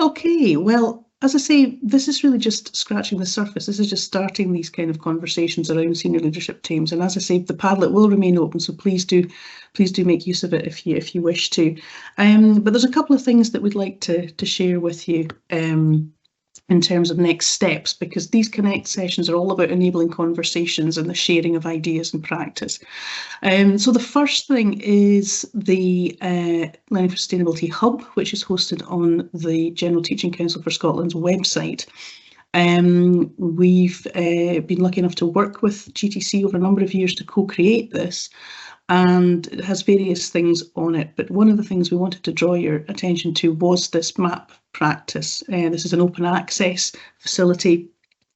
Okay, well, as I say, this is really just scratching the surface. This is just starting these kind of conversations around senior leadership teams. And as I say, the Padlet will remain open, so please do make use of it if you wish to. But there's a couple of things that we'd like to share with you in terms of next steps, because these Connect sessions are all about enabling conversations and the sharing of ideas and practice. So the first thing is the Learning for Sustainability Hub, which is hosted on the General Teaching Council for Scotland's website. We've been lucky enough to work with GTC over a number of years to co-create this, and it has various things on it. But one of the things we wanted to draw your attention to was this map practice. This is an open access facility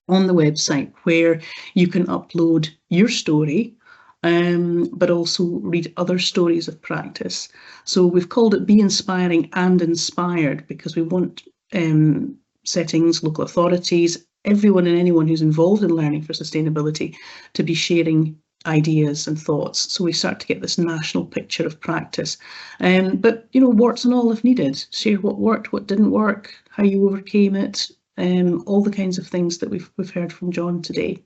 on the website where you can upload your story, but also read other stories of practice. So we've called it Be Inspiring and Inspired, because we want settings, local authorities, everyone and anyone who's involved in learning for sustainability to be sharing ideas and thoughts, so we start to get this national picture of practice. But warts and all if needed. Share what worked, what didn't work, how you overcame it, all the kinds of things that we've heard from John today.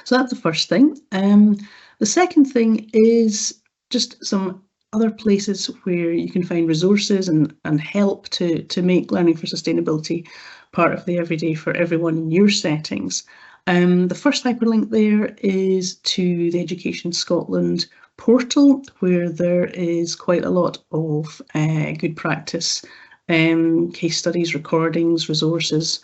So that's the first thing. The second thing is just some other places where you can find resources and help to make learning for sustainability part of the everyday for everyone in your settings. The first hyperlink there is to the Education Scotland portal, where there is quite a lot of good practice, case studies, recordings, resources.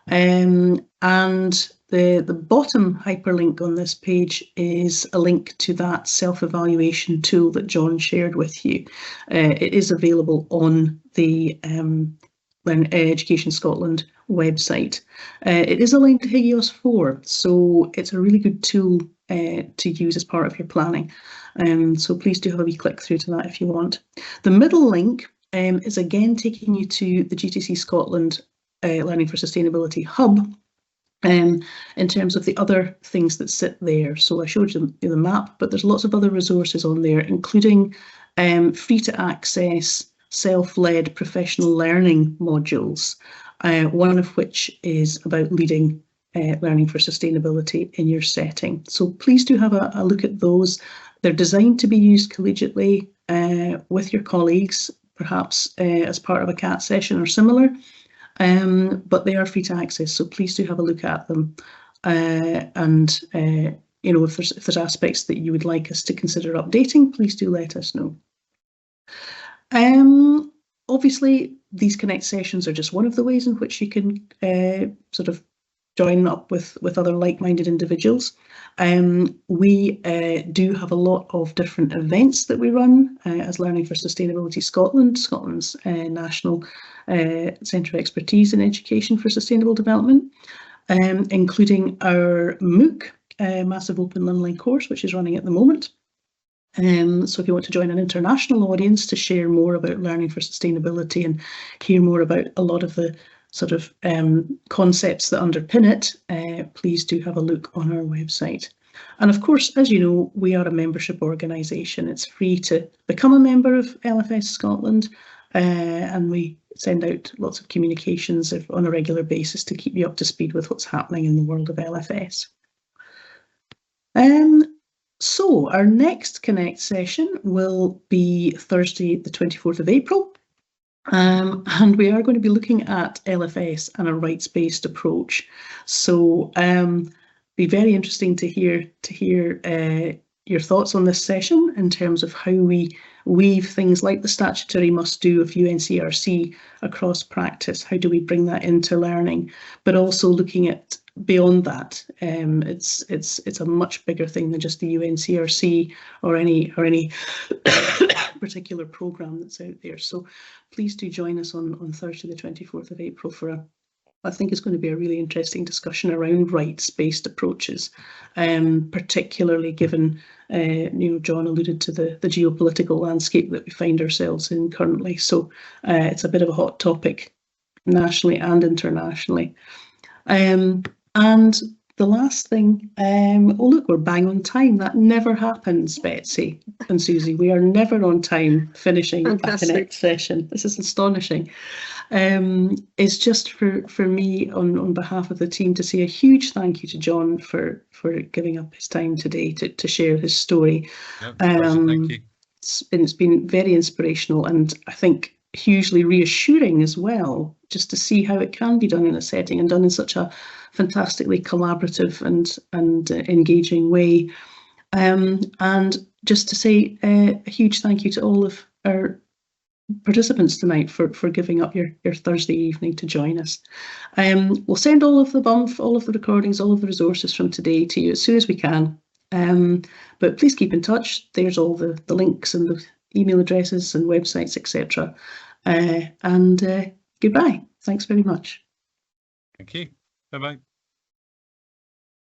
And the bottom hyperlink on this page is a link to that self-evaluation tool that John shared with you. It is available on the Education Scotland website. It is aligned to HIGIOS 4, so it's a really good tool to use as part of your planning. So please do have a wee click through to that if you want. The middle link is again taking you to the GTC Scotland Learning for Sustainability Hub in terms of the other things that sit there. So I showed you the map, but there's lots of other resources on there, including free to access self-led professional learning modules, one of which is about leading learning for sustainability in your setting. So please do have a look at those. They're designed to be used collegiately with your colleagues, perhaps as part of a CAT session or similar, but they are free to access, so please do have a look at them. And if there's aspects that you would like us to consider updating, please do let us know. Obviously, these Connect sessions are just one of the ways in which you can sort of join up with other like-minded individuals. We do have a lot of different events that we run as Learning for Sustainability Scotland, Scotland's national centre of expertise in education for sustainable development, including our MOOC, Massive Open Online Course, which is running at the moment. So if you want to join an international audience to share more about learning for sustainability and hear more about a lot of the sort of concepts that underpin it, please do have a look on our website. And of course, as you know, we are a membership organisation. It's free to become a member of LfS Scotland, and we send out lots of communications on a regular basis to keep you up to speed with what's happening in the world of LfS. So our next Connect session will be Thursday, the 24th of April. And we are going to be looking at LfS and a rights-based approach. So be very interesting to hear your thoughts on this session in terms of how we weave things like the statutory must-do of UNCRC across practice. How do we bring that into learning? But also looking at beyond that, it's a much bigger thing than just the UNCRC or any particular programme that's out there. So please do join us on Thursday the 24th of April for I think it's going to be a really interesting discussion around rights-based approaches, particularly given, John alluded to the geopolitical landscape that we find ourselves in currently. So it's a bit of a hot topic nationally and internationally. And the last thing, oh look, we're bang on time. That never happens, Betsy and Susie. We are never on time finishing a Connect session. This is astonishing. It's just for me on behalf of the team to say a huge thank you to John for giving up his time today to share his story. Yeah, thank you. It's been very inspirational, and I think hugely reassuring as well, just to see how it can be done in a setting and done in such a fantastically collaborative and engaging way. And just to say a huge thank you to all of our participants tonight for giving up your Thursday evening to join us. We'll send all of the bump, all of the recordings, all of the resources from today to you as soon as we can. But please keep in touch. There's all the links and the email addresses and websites, etc. And goodbye. Thanks very much. Thank you. Bye-bye.